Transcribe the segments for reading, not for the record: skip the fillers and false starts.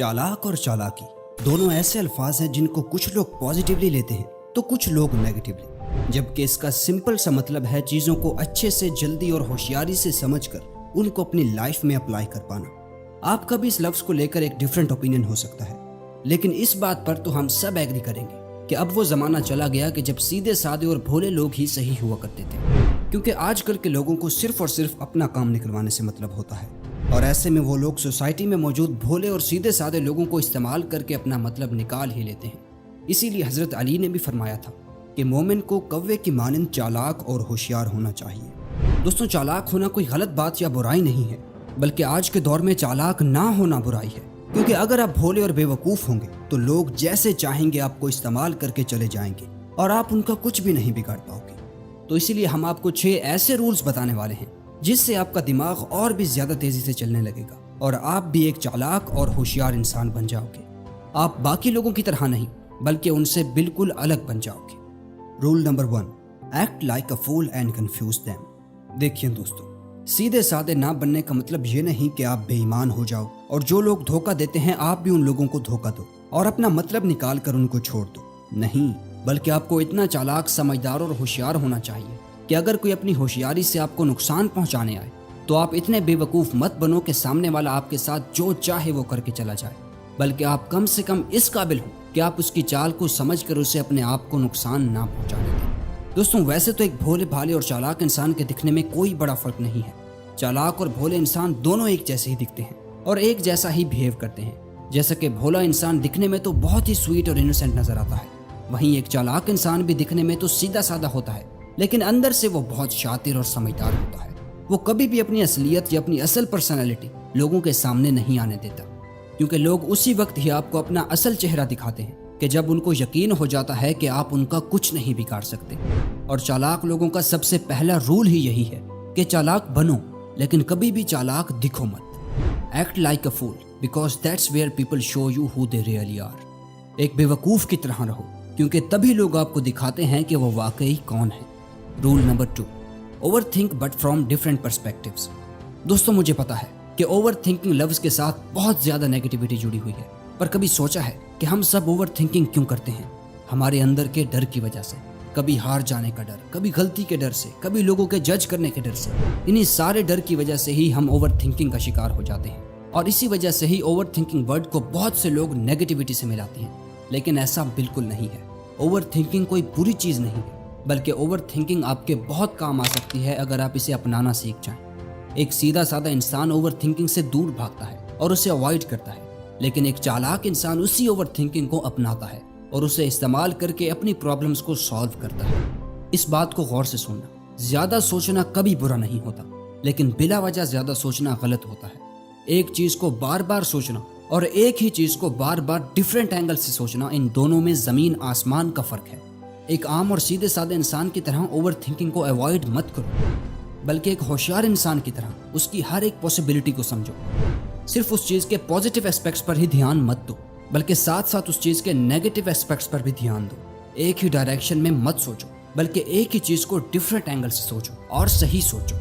चालाक और चालाकी दोनों ऐसे अल्फाज हैं जिनको कुछ लोग पॉजिटिवली लेते हैं तो कुछ लोग नेगेटिवली, जबकि इसका सिंपल सा मतलब है चीज़ों को अच्छे से, जल्दी और होशियारी से समझकर उनको अपनी लाइफ में अप्लाई कर पाना। आपका भी इस लफ्ज़ को लेकर एक डिफरेंट ओपिनियन हो सकता है, लेकिन इस बात पर तो हम सब एग्री करेंगे कि अब वो ज़माना चला गया कि जब सीधे साधे और भोले लोग ही सही हुआ करते थे, क्योंकि आजकल के लोगों को सिर्फ और सिर्फ अपना काम निकलवाने से मतलब होता है। और ऐसे में वो लोग सोसाइटी में मौजूद भोले और सीधे साधे लोगों को इस्तेमाल करके अपना मतलब निकाल ही लेते हैं। इसीलिए हज़रत अली ने भी फरमाया था कि मोमिन को कव्वे की मानंद चालाक और होशियार होना चाहिए। दोस्तों, चालाक होना कोई गलत बात या बुराई नहीं है, बल्कि आज के दौर में चालाक ना होना बुराई है, क्योंकि अगर आप भोले और बेवकूफ़ होंगे तो लोग जैसे चाहेंगे आपको इस्तेमाल करके चले जाएंगे और आप उनका कुछ भी नहीं बिगाड़ पाओगे। तो इसीलिए हम आपको 6 ऐसे रूल्स बताने वाले हैं जिससे आपका दिमाग और भी ज़्यादा तेज़ी से चलने लगेगा और आप भी एक चालाक और होशियार इंसान बन जाओगे। आप बाकी लोगों की तरह नहीं, बल्कि उनसे बिल्कुल अलग बन जाओगे। Rule number 1, act like a fool and confuse them. देखिए दोस्तों, सीधे साधे ना बनने का मतलब ये नहीं कि आप बेईमान हो जाओ और जो लोग धोखा देते हैं आप भी उन लोगों को धोखा दो और अपना मतलब निकाल कर उनको छोड़ दो। नहीं, बल्कि आपको इतना चालाक, समझदार और होशियार होना चाहिए कि अगर कोई अपनी होशियारी से आपको नुकसान पहुंचाने आए तो आप इतने बेवकूफ़ मत बनो कि सामने वाला आपके साथ जो चाहे वो करके चला जाए, बल्कि आप कम से कम इस काबिल हो कि आप उसकी चाल को समझकर उसे अपने आप को नुकसान ना पहुंचाने दें। दोस्तों, वैसे तो एक भोले भाले और चालाक इंसान के दिखने में कोई बड़ा फर्क नहीं है। चालाक और भोले इंसान दोनों एक जैसे ही दिखते हैं और एक जैसा ही बिहेव करते हैं। जैसा कि भोला इंसान दिखने में तो बहुत ही स्वीट और इनोसेंट नजर आता है, वहीं एक चालाक इंसान भी दिखने में तो सीधा साधा होता है, लेकिन अंदर से वो बहुत शातिर और समझदार होता है। वो कभी भी अपनी असलियत या अपनी असल पर्सनैलिटी लोगों के सामने नहीं आने देता, क्योंकि लोग उसी वक्त ही आपको अपना असल चेहरा दिखाते हैं कि जब उनको यकीन हो जाता है कि आप उनका कुछ नहीं बिगाड़ सकते। और चालाक लोगों का सबसे पहला रूल ही यही है कि चालाक बनो, लेकिन कभी भी चालाक दिखो मत। Act like a fool because that's where people show you who they really are. एक बेवकूफ़ की तरह रहो, क्योंकि तभी लोग आपको दिखाते हैं कि वो वाकई कौन है। Rule number 2, over think but from different perspectives. दोस्तों, मुझे पता है कि ओवर थिंकिंग लफ्ज़ के साथ बहुत ज़्यादा नेगेटिविटी जुड़ी हुई है, पर कभी सोचा है कि हम सब ओवर थिंकिंग क्यों करते हैं? हमारे अंदर के डर की वजह से। कभी हार जाने का डर, कभी गलती के डर से, कभी लोगों के जज करने के डर से। इन्हीं सारे डर की वजह से ही हम ओवर थिंकिंग का शिकार हो जाते हैं, और इसी वजह से ही ओवर थिंकिंग वर्ड को बहुत से लोग नेगेटिविटी से मिलाते हैं, लेकिन ऐसा बिल्कुल नहीं है। ओवर थिंकिंग कोई बुरी चीज़ नहीं है, बल्कि ओवर थिंकिंग आपके बहुत काम आ सकती है अगर आप इसे अपनाना सीख जाएं। एक सीधा साधा इंसान ओवर थिंकिंग से दूर भागता है और उसे अवॉइड करता है, लेकिन एक चालाक इंसान उसी ओवर थिंकिंग को अपनाता है और उसे इस्तेमाल करके अपनी प्रॉब्लम्स को सॉल्व करता है। इस बात को गौर से सुनना, ज़्यादा सोचना कभी बुरा नहीं होता, लेकिन बिला वजह ज़्यादा सोचना गलत होता है। एक चीज़ को बार बार सोचना और एक ही चीज़ को बार बार डिफरेंट एंगल से सोचना, इन दोनों में ज़मीन आसमान का फ़र्क है। एक आम और सीधे साधे इंसान की तरह ओवर थिंकिंग को अवॉइड मत करो, बल्कि एक होशियार इंसान की तरह उसकी हर एक पॉसिबिलिटी को समझो। सिर्फ उस चीज़ के पॉजिटिव एस्पेक्ट्स पर ही ध्यान मत दो, बल्कि साथ साथ उस चीज़ के नेगेटिव एस्पेक्ट्स पर भी ध्यान दो। एक ही डायरेक्शन में मत सोचो, बल्कि एक ही चीज़ को डिफरेंट एंगल से सोचो और सही सोचो।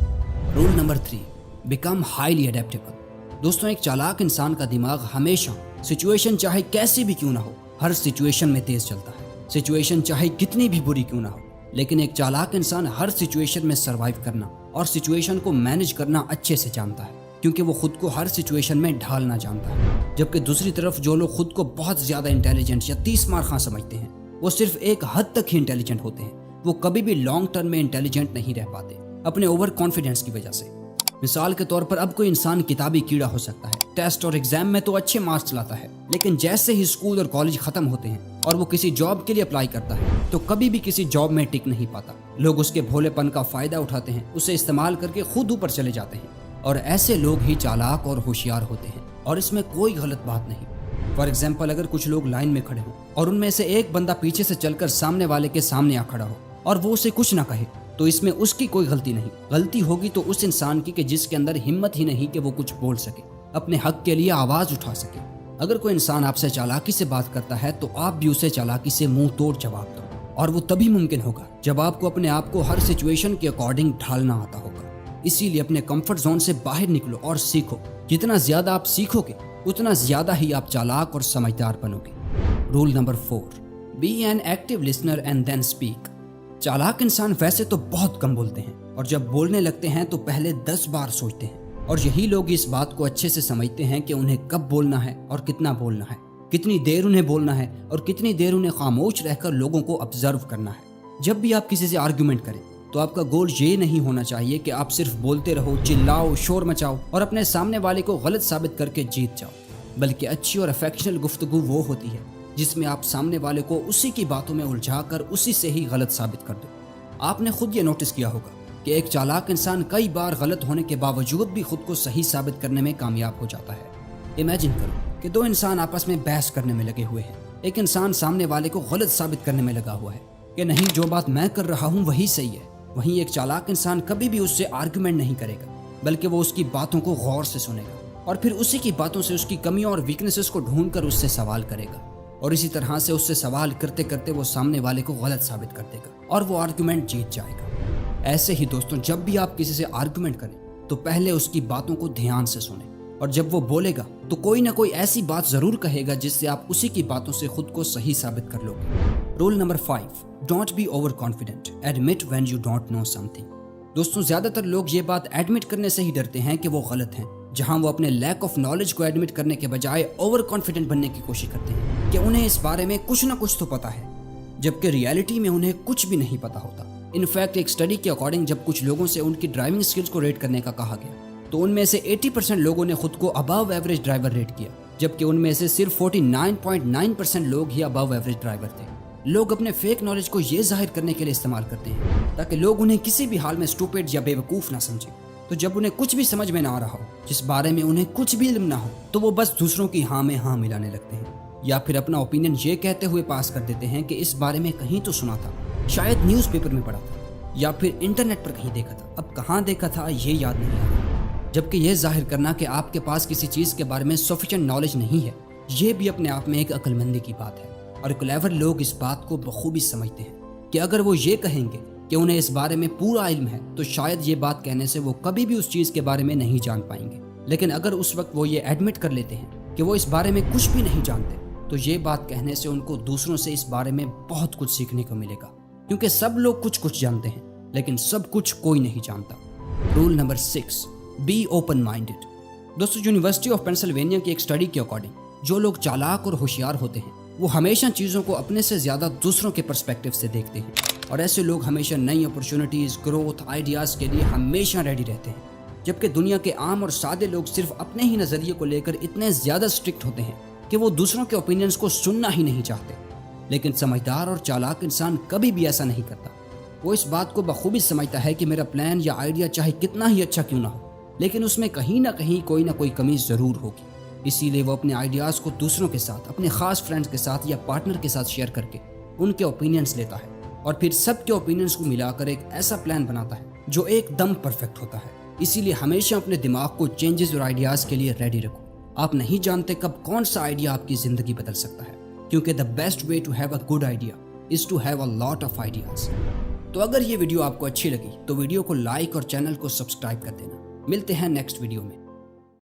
Rule number 3, become highly adaptable. दोस्तों, एक चालाक इंसान का दिमाग हमेशा सिचुएशन चाहे कैसी भी क्यों ना हो, हर सिचुएशन में तेज चलता है। सिचुएशन चाहे कितनी भी बुरी क्यों ना हो, लेकिन एक चालाक इंसान हर सिचुएशन में सरवाइव करना और सिचुएशन को मैनेज करना अच्छे से जानता है, क्योंकि वो खुद को हर सिचुएशन में ढालना जानता है। जबकि दूसरी तरफ जो लोग खुद को बहुत ज़्यादा इंटेलिजेंट या 30 मार खां समझते हैं, वो सिर्फ एक हद तक ही इंटेलिजेंट होते हैं। वो कभी भी लॉन्ग टर्म में इंटेलिजेंट नहीं रह पाते, अपने ओवर कॉन्फिडेंस की वजह से। मिसाल के तौर पर, अब कोई इंसान किताबी कीड़ा हो सकता है, टेस्ट और एग्जाम में तो अच्छे मार्क्स लाता है, लेकिन जैसे ही स्कूल और कॉलेज खत्म होते हैं और वो किसी जॉब के लिए अप्लाई करता है तो कभी भी किसी जॉब में टिक नहीं पाता। लोग उसके भोलेपन का फायदा उठाते हैं, उसे इस्तेमाल करके खुद ऊपर चले जाते हैं, और ऐसे लोग ही चालाक और होशियार होते हैं, और इसमें कोई गलत बात नहीं। फॉर एग्जाम्पल, अगर कुछ लोग लाइन में खड़े हों और उनमें से एक बंदा पीछे से चलकर सामने वाले के सामने आ खड़ा हो और वो उसे कुछ ना कहे, तो इसमें उसकी कोई गलती नहीं। गलती होगी तो उस इंसान की कि जिसके अंदर हिम्मत ही नहीं कि वो कुछ बोल सके, अपने हक के लिए आवाज़ उठा सके। अगर कोई इंसान आपसे चालाकी से बात करता है तो आप भी उसे चालाकी से मुंह तोड़ जवाब दो, और वो तभी मुमकिन होगा जब आपको अपने आप को हर सिचुएशन के अकॉर्डिंग ढालना आता होगा। इसीलिए अपने कंफर्ट जोन से बाहर निकलो और सीखो। जितना ज़्यादा आप सीखोगे उतना ज़्यादा ही आप चालाक और समझदार बनोगे। Rule number 4, be an active listener and then speak. चालाक इंसान वैसे तो बहुत कम बोलते हैं और जब बोलने लगते हैं तो पहले 10 बार सोचते हैं, और यही लोग इस बात को अच्छे से समझते हैं कि उन्हें कब बोलना है और कितना बोलना है, कितनी देर उन्हें बोलना है और कितनी देर उन्हें खामोश रहकर लोगों को ऑब्जर्व करना है। जब भी आप किसी से आर्ग्यूमेंट करें तो आपका गोल ये नहीं होना चाहिए कि आप सिर्फ बोलते रहो, चिल्लाओ, शोर मचाओ और अपने सामने वाले को गलत साबित करके जीत जाओ, बल्कि अच्छी और अफेक्शनल गुफ्तगू वो होती है जिसमें आप सामने वाले को उसी की बातों में उलझा कर उसी से ही गलत साबित कर दो। आपने खुद ये नोटिस किया होगा कि एक चालाक इंसान कई बार गलत होने के बावजूद भी खुद को सही साबित करने में कामयाब हो जाता है। इमेजिन करो कि 2 इंसान आपस में बहस करने में लगे हुए हैं। एक इंसान सामने वाले को गलत साबित करने में लगा हुआ है कि नहीं, जो बात मैं कर रहा हूँ वही सही है। वहीं एक चालाक इंसान कभी भी उससे आर्ग्यूमेंट नहीं करेगा, बल्कि वो उसकी बातों को गौर से सुनेगा और फिर उसी की बातों से उसकी कमियों और वीकनेसेस को ढूंढकर उससे सवाल करेगा, और इसी तरह से उससे सवाल करते करते वो सामने वाले को गलत साबित कर देगा और वो आर्ग्यूमेंट जीत जाएगा। ऐसे ही दोस्तों, जब भी आप किसी से आर्ग्यूमेंट करें तो पहले उसकी बातों को ध्यान से सुनें, और जब वो बोलेगा तो कोई ना कोई ऐसी बात जरूर कहेगा जिससे आप उसी की बातों से खुद को सही साबित कर लोगे। Rule number 5, don't be over confident, admit when you don't know something. दोस्तों, ज्यादातर लोग ये बात एडमिट करने से ही डरते हैं कि वो गलत हैं, जहां वो अपने लैक ऑफ नॉलेज को एडमिट करने के बजाय ओवर कॉन्फिडेंट बनने की कोशिश करते हैं कि उन्हें इस बारे में कुछ ना कुछ तो पता है, जबकि रियलिटी में उन्हें कुछ भी नहीं पता होता। इनफैक्ट एक स्टडी के अकॉर्डिंग जब कुछ लोगों से उनकी ड्राइविंग स्किल्स को रेट करने का कहा गया तो उनमें से 80% लोगों ने खुद को अबव एवरेज ड्राइवर रेट किया, जबकि उनमें से सिर्फ 49.9% लोग ही अबव एवरेज ड्राइवर थे। लोग अपने फेक नॉलेज को ये जाहिर करने के लिए इस्तेमाल करते हैं ताकि लोग उन्हें किसी भी हाल में स्टूपिड या बेवकूफ़ ना समझें। तो जब उन्हें कुछ भी समझ में ना आ रहा हो, जिस बारे में उन्हें कुछ भी इल्म ना हो, तो वो बस दूसरों की हाँ में हाँ मिलाने लगते हैं, या फिर अपना ओपिनियन ये कहते हुए पास कर देते हैं कि इस बारे में कहीं तो सुना था, शायद न्यूज़पेपर में पढ़ा था या फिर इंटरनेट पर कहीं देखा था, अब कहाँ देखा था ये याद नहीं आ रहा। जबकि यह जाहिर करना कि आपके पास किसी चीज़ के बारे में सफिशिएंट नॉलेज नहीं है, ये भी अपने आप में एक अक्लमंदी की बात है। और क्लेवर लोग इस बात को बखूबी समझते हैं कि अगर वो ये कहेंगे कि उन्हें इस बारे में पूरा इल्म है तो शायद ये बात कहने से वो कभी भी उस चीज़ के बारे में नहीं जान पाएंगे। लेकिन अगर उस वक्त वो ये एडमिट कर लेते हैं कि वो इस बारे में कुछ भी नहीं जानते, तो ये बात कहने से उनको दूसरों से इस बारे में बहुत कुछ सीखने को मिलेगा, क्योंकि सब लोग कुछ कुछ जानते हैं लेकिन सब कुछ कोई नहीं जानता। Rule number 6, be open minded. दोस्तों, यूनिवर्सिटी ऑफ पेंसिल्वेनिया की एक स्टडी के अकॉर्डिंग जो लोग चालाक और होशियार होते हैं वो हमेशा चीज़ों को अपने से ज़्यादा दूसरों के पर्सपेक्टिव से देखते हैं, और ऐसे लोग हमेशा नई अपॉर्चुनिटीज़, ग्रोथ, आइडियाज़ के लिए हमेशा रेडी रहते हैं। जबकि दुनिया के आम और सादे लोग सिर्फ अपने ही नज़रिए को लेकर इतने ज़्यादा स्ट्रिक्ट होते हैं कि वो दूसरों के ओपिनियंस को सुनना ही नहीं चाहते। लेकिन समझदार और चालाक इंसान कभी भी ऐसा नहीं करता। वो इस बात को बखूबी समझता है कि मेरा प्लान या आइडिया चाहे कितना ही अच्छा क्यों ना हो, लेकिन उसमें कहीं ना कहीं कोई ना कोई कमी ज़रूर होगी। इसीलिए वो अपने आइडियाज़ को दूसरों के साथ, अपने ख़ास फ्रेंड्स के साथ या पार्टनर के साथ शेयर करके उनके ओपिनियंस लेता है, और फिर सबके ओपिनियंस को मिलाकर एक ऐसा प्लान बनाता है जो एकदम परफेक्ट होता है। इसीलिए हमेशा अपने दिमाग को चेंजेस और आइडियाज़ के लिए रेडी रखो। आप नहीं जानते कब कौन सा आइडिया आपकी ज़िंदगी बदल सकता है, क्योंकि the best way to have a good idea is to have a lot of ideas. तो अगर ये वीडियो आपको अच्छी लगी तो वीडियो को लाइक और चैनल को सब्सक्राइब कर देना। मिलते हैं नेक्स्ट वीडियो में।